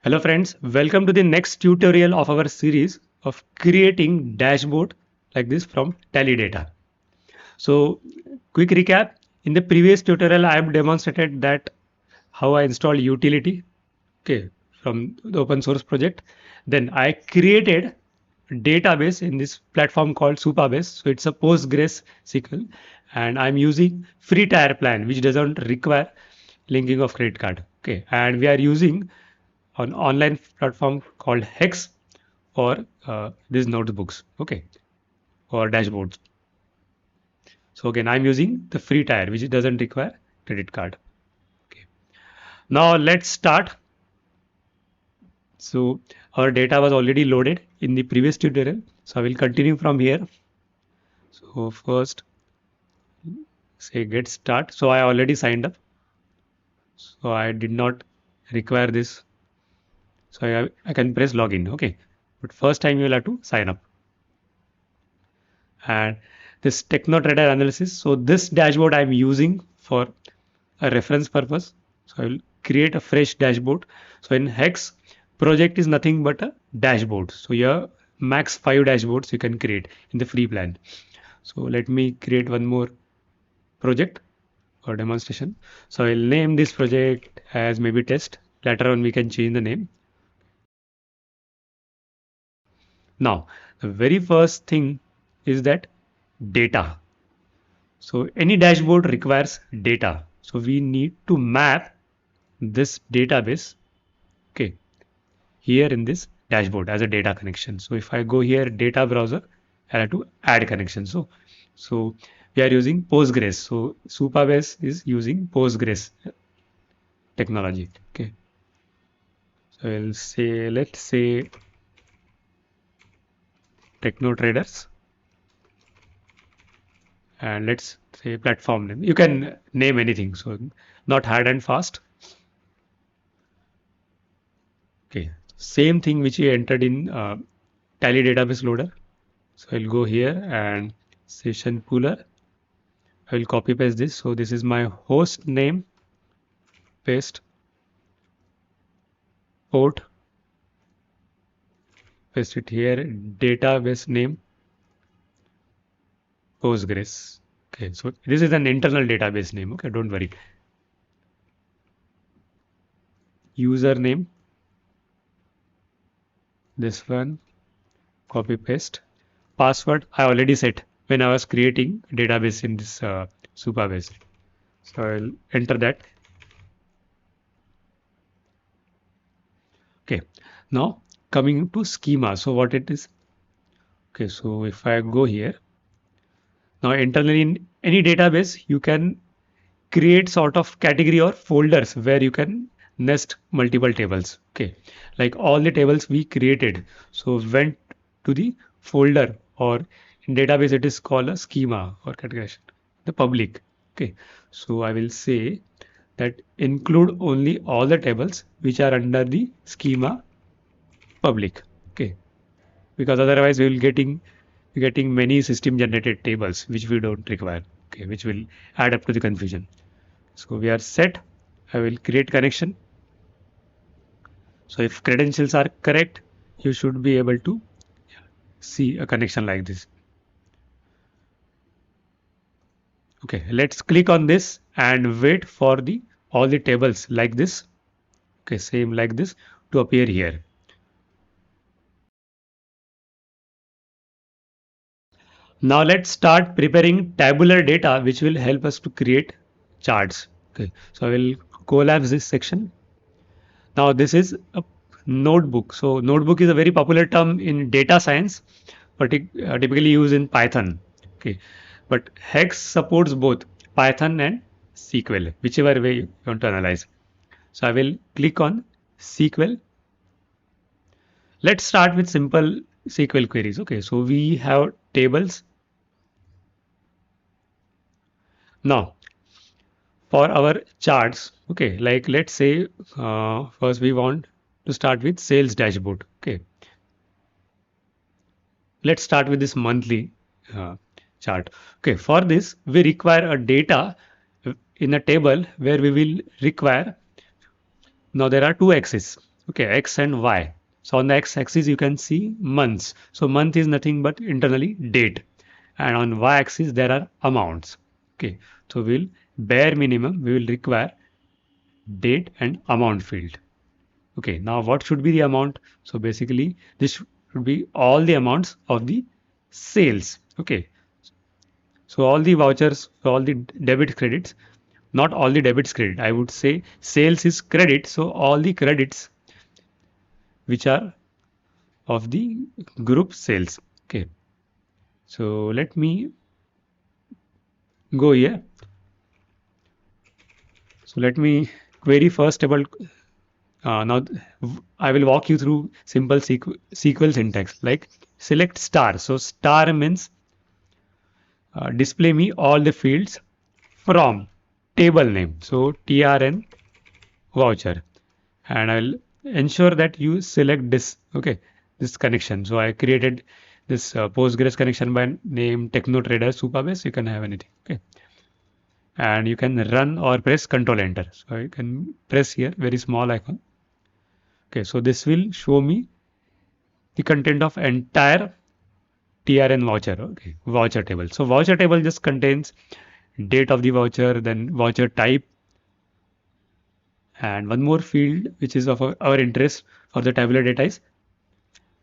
Hello friends, welcome to the next tutorial of our series of creating dashboard like this from Tally Data. So quick recap, in the previous tutorial I have demonstrated that how I install utility from the open source project. Then I created database in this platform called Supabase. So it's a PostgreSQL and I'm using free tier plan which doesn't require linking of credit card. And we are using an online platform called Hex for these notebooks, or dashboards. So again, I'm using the free tier, which doesn't require credit card. Okay. Now let's start. So our data was already loaded in the previous tutorial. So I will continue from here. So first, say get start. So I already signed up. So I did not require this. So I can press login. Okay. But first time you will have to sign up. And this techno-trader analysis. So this dashboard I'm using for a reference purpose. So I will create a fresh dashboard. So in Hex, project is nothing but a dashboard. So here max 5 dashboards you can create in the free plan. So let me create one more project or demonstration. So I'll name this project as maybe test. Later on we can change the name. Now the very first thing is that data. So any dashboard requires data. So we need to map this database, here in this dashboard as a data connection. So if I go here, data browser, I have to add connection. So we are using Postgres. So Supabase is using Postgres technology. So I'll say, let's say Techno Traders. And let's say platform name. You can name anything. So not hard and fast. Same thing which we entered in Tally database loader. So I'll go here and session pooler. I will copy paste this. So this is my host name, paste, port, paste it here, database name, Postgres. So this is an internal database name. Don't worry. Username, this one, copy paste. Password I already set when I was creating database in this Supabase. So I'll enter that. Now coming to schema. So what it is? So if I go here, now internally in any database, you can create sort of category or folders where you can nest multiple tables. Like all the tables we created. So went to the folder, or in database it is called a schema or categorization, the public. So I will say that include only all the tables which are under the schema public. Because otherwise we will getting many system generated tables which we don't require, which will add up to the confusion. So we are set. I will create connection. So if credentials are correct, you should be able to see a connection like this. Let's click on this and wait for all the tables like this, same like this, to appear here. Now let's start preparing tabular data which will help us to create charts. So I will collapse this section. Now this is a notebook. So notebook is a very popular term in data science, typically used in Python. But Hex supports both Python and SQL, whichever way you want to analyze. So I will click on SQL. Let's start with simple SQL queries. So we have tables. Now for our charts, like let's say first we want to start with sales dashboard. Let's start with this monthly chart. For this we require a data in a table where we will require, now there are two axes. okay, X and Y. So on the X axis you can see months. So month is nothing but internally date, and on Y axis there are amounts. Okay, so we'll bare minimum we will require date and amount field. Okay, now what should be the amount? So basically this should be all the amounts of the sales. Okay, so all the vouchers, all the debit credits, not all the debits credit. I would say sales is credit. So all the credits which are of the group sales. Okay, so let me go here. So let me query first table. Now I will walk you through simple SQL syntax like select star. So star means display me all the fields from table name. So TRN voucher, and I'll ensure that you select this. Okay, this connection. So I created this Postgres connection by name Techno Trader Supabase. You can have anything. Okay, and you can run or press Control Enter. So you can press here very small icon. Okay, so this will show me the content of entire TRN voucher. Okay, voucher table. So voucher table just contains date of the voucher, then voucher type, and one more field which is of our interest for the tabular data is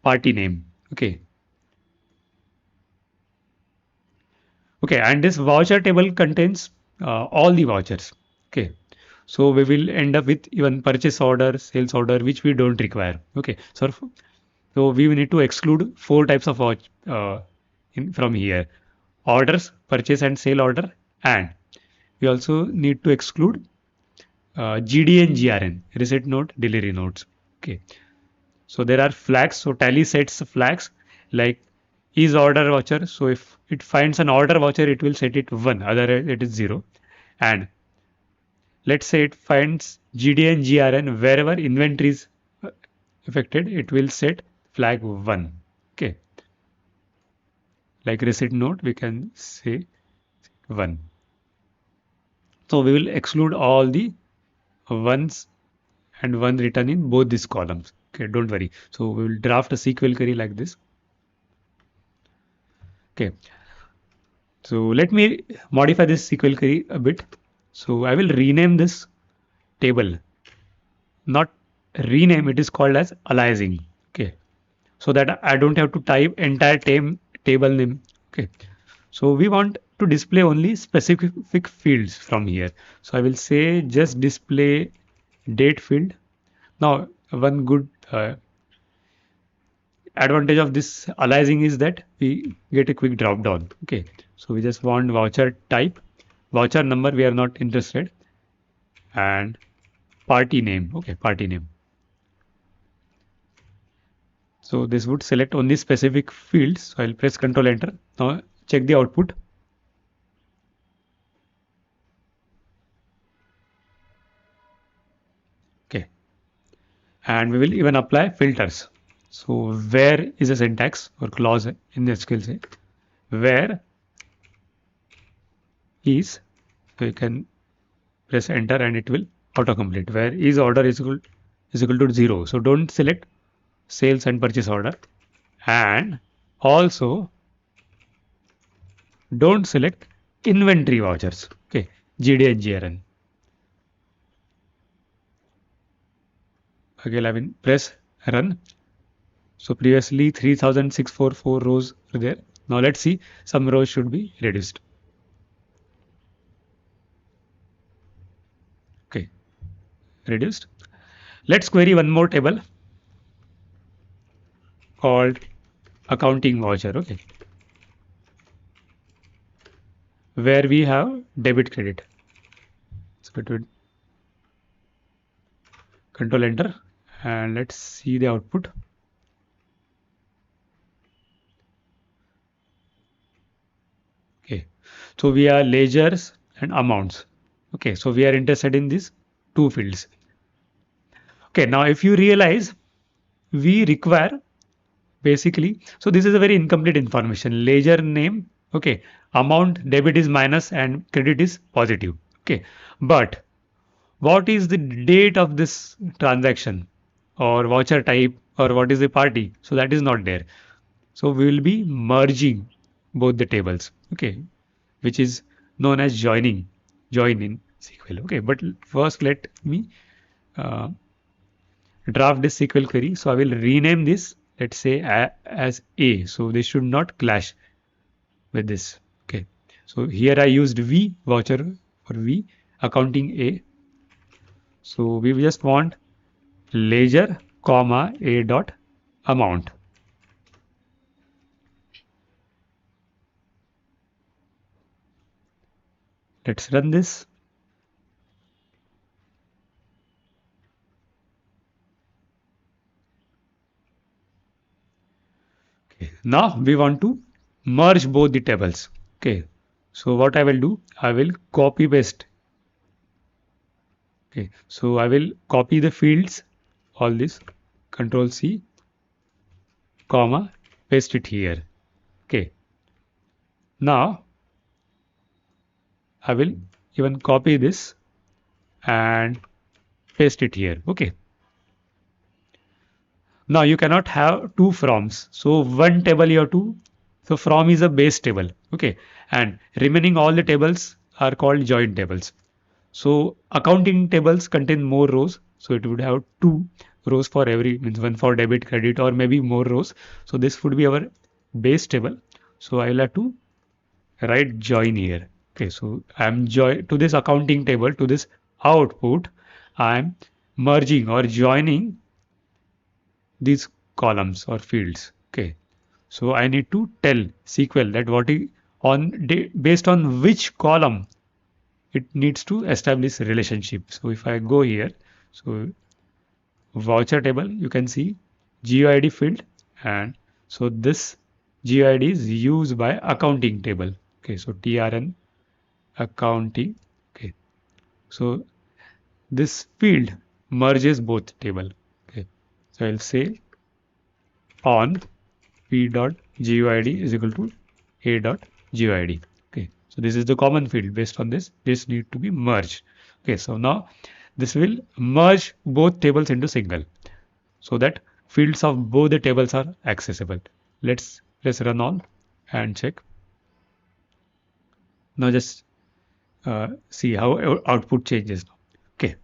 party name. Okay, okay, and this voucher table contains all the vouchers. Okay, so we will end up with even purchase order, sales order, which we don't require. Okay, so we need to exclude four types of vouch from here: orders, purchase and sale order, and we also need to exclude GD and GRN, receipt note, delivery notes. Okay, so there are flags. So Tally sets flags like is order voucher. So if it finds an order voucher, it will set it 1, otherwise it is 0. And let's say it finds GD and GRN wherever inventory is affected, it will set flag 1. Okay, like receipt note, we can say 1. So we will exclude all the ones and 1 written in both these columns. Okay, don't worry. So we will draft a SQL query like this. Okay, so let me modify this SQL query a bit. So I will rename this table, not rename, it is called as aliasing. Okay, so that I don't have to type entire table name. Okay, so we want to display only specific fields from here. So I will say just display date field. Now one good advantage of this aliasing is that we get a quick drop down. Okay, so we just want voucher type, voucher number we are not interested, and party name. Okay, party name. So this would select only specific fields. So I'll press Control Enter. Now check the output. Okay, and we will even apply filters. So where is a syntax or clause in the SQL say where is, so you can press enter and it will autocomplete. Where is order is equal to 0. So don't select sales and purchase order, and also don't select inventory vouchers. Okay, GD and GRN. Again, I mean press run. So previously 3644 rows were there. Now let's see, some rows should be reduced. Okay, reduced. Let's query one more table called accounting voucher. Okay, where we have debit credit. So it would Control Enter and let's see the output. Okay, so we are ledgers and amounts. Okay, so we are interested in these two fields. Okay, now if you realize we require basically, so this is a very incomplete information. Ledger name, okay, amount debit is minus and credit is positive. Okay, but what is the date of this transaction or voucher type or what is the party. So that is not there. So we will be merging both the tables, okay, which is known as join in SQL. Okay, but first let me uh, draft this SQL query. So I will rename this, let's say as A. So this should not clash with this. Okay, so here I used V voucher for V accounting A. So we just want ledger comma a dot amount. Let's run this. Okay. Now we want to merge both the tables. Okay. So what I will do, I will copy paste. Okay. So I will copy the fields, all this, Control C, comma, paste it here. Okay. Now I will even copy this and paste it here. Okay. Now you cannot have two froms. So one table you have to. So from is a base table. Okay. And remaining all the tables are called join tables. So accounting tables contain more rows. So it would have two rows for every, means one for debit, credit, or maybe more rows. So this would be our base table. So I will have to write join here. Okay. So I'm join to this accounting table, to this output. I'm merging or joining these columns or fields. Okay. So I need to tell SQL that what is based on which column it needs to establish relationship. So if I go here, so voucher table, you can see g.id field, and so this g.id is used by accounting table. Okay, so trn accounting. Okay, so this field merges both table. Okay, so I'll say on p.guid is equal to a.guid. Okay, so this is the common field. Based on this, this need to be merged. Okay, so now this will merge both tables into single, so that fields of both the tables are accessible. Let's run on and check. Now just see how our output changes now. Okay,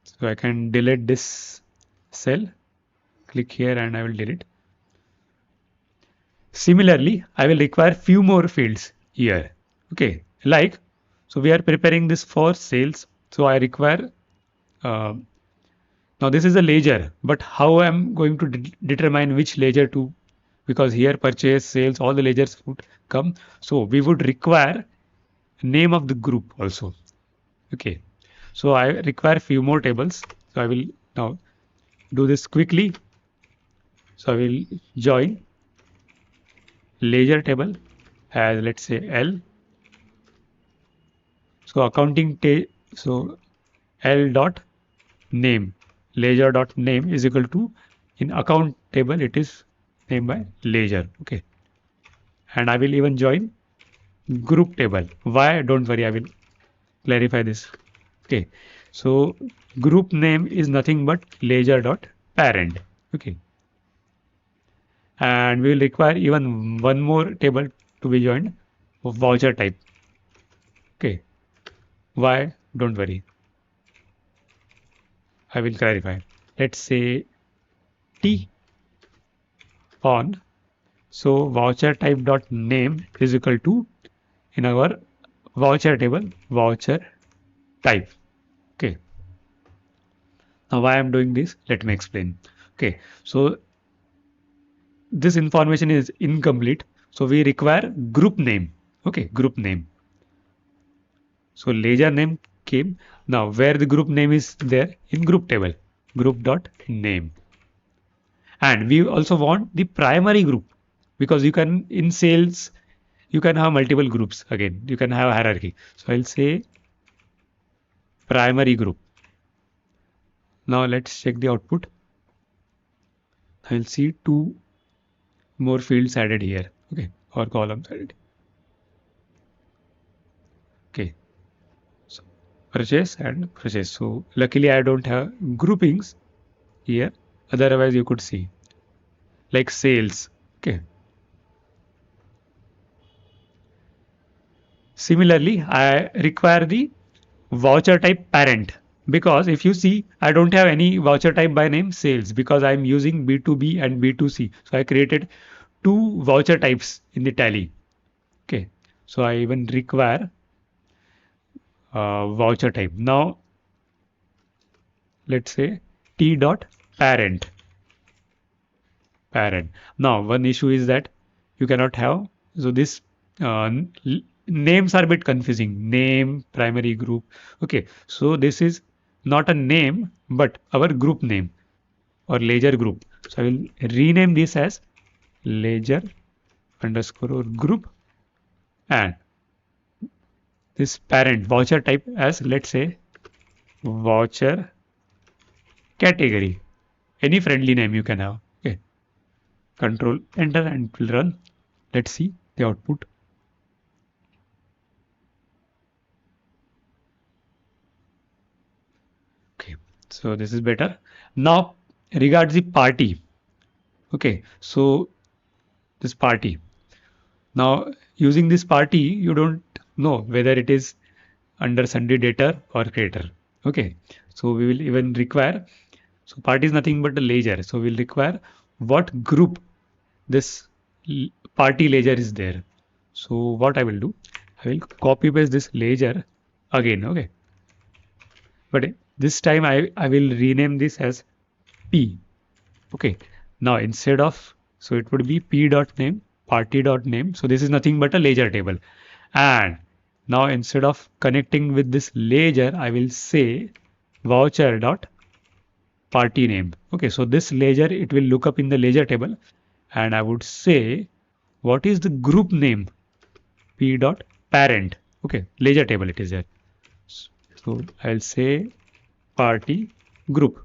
so I can delete this cell. Click here and I will delete. Similarly, I will require few more fields here. Okay, like, so we are preparing this for sales. So I require, uh, now this is a ledger, but how I'm going to determine which ledger to, because here purchase, sales, all the ledgers would come. So we would require name of the group also. Okay, so I require few more tables. So I will now do this quickly. So I will join ledger table as, let's say, L. So accounting so L dot name, ledger dot name is equal to, in account table it is named by ledger. Okay, and I will even join group table. Why? Don't worry, I will clarify this. Okay, so group name is nothing but ledger dot parent. Okay, and we will require even one more table to be joined of voucher type. Okay, why? Don't worry, I will clarify. Let's say T on. So voucher type dot name is equal to, in our voucher table, voucher type. Okay. Now why I'm doing this? Let me explain. Okay. So this information is incomplete. So we require group name. Okay. Group name. So ledger name came. Now where the group name is there? In group table. Group dot name. And we also want the primary group, because you can, in sales, you can have multiple groups. Again, you can have hierarchy. So I'll say primary group. Now let's check the output. I'll see two more fields added here. Okay, or columns added. Okay, so purchase and purchase. So luckily I don't have groupings here. Otherwise you could see like sales. Okay. Similarly, I require the voucher type parent because if you see, I don't have any voucher type by name sales because I'm using B2B and B2C. So I created two voucher types in the tally. Okay. So I even require voucher type. Now let's say t dot parent parent. Now one issue is that you cannot have so this names are a bit confusing. Name, primary group. Okay, so this is not a name but our group name or ledger group. So I will rename this as ledger underscore group and this parent voucher type as let's say voucher category. Any friendly name you can have. Okay, control enter and it will run. Let's see the output. Okay, so this is better. Now regards the party. Okay, so this party. Now using this party, you don't know whether it is under Sunday dater or creator. Okay, so we will even require. So party is nothing but a ledger. So we'll require what group this party ledger is there. So what I will do, I will copy paste this ledger again. Okay, but this time I will rename this as P. Okay. Now instead of so it would be p dot name party dot name. So this is nothing but a ledger table. And now instead of connecting with this ledger, I will say voucher dot party name. Okay. So this ledger it will look up in the ledger table, and I would say what is the group name p dot parent. Okay. Ledger table it is there. So I'll say party group.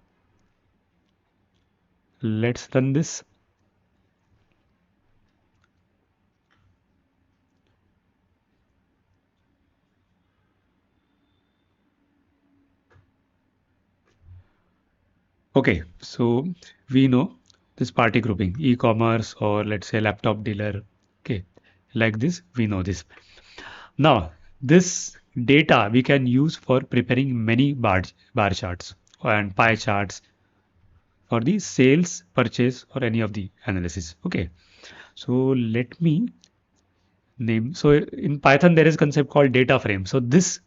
Let's run this. Okay, so we know this party grouping, e-commerce or let's say laptop dealer. Okay, like this, we know this. Now, this data we can use for preparing many bar charts and pie charts for the sales, purchase, or any of the analysis. Okay, so let me name. So in Python, there is a concept called data frame. So this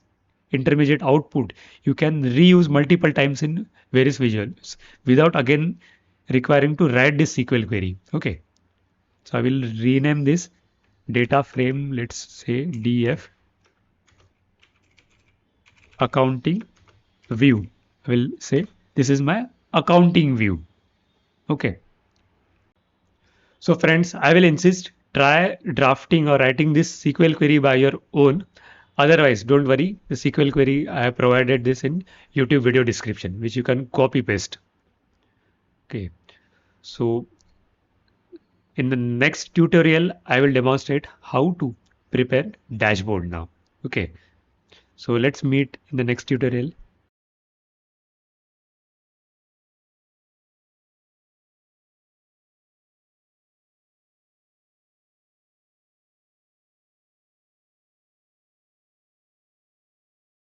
intermediate output you can reuse multiple times in various visuals without again requiring to write this SQL query. Okay, so I will rename this data frame, let's say df accounting view. I will say this is my accounting view. Okay, so friends, I will insist try drafting or writing this SQL query by your own. Otherwise, don't worry, the SQL query I have provided this in YouTube video description, which you can copy paste. Okay, so in the next tutorial, I will demonstrate how to prepare dashboard now. Okay, so let's meet in the next tutorial.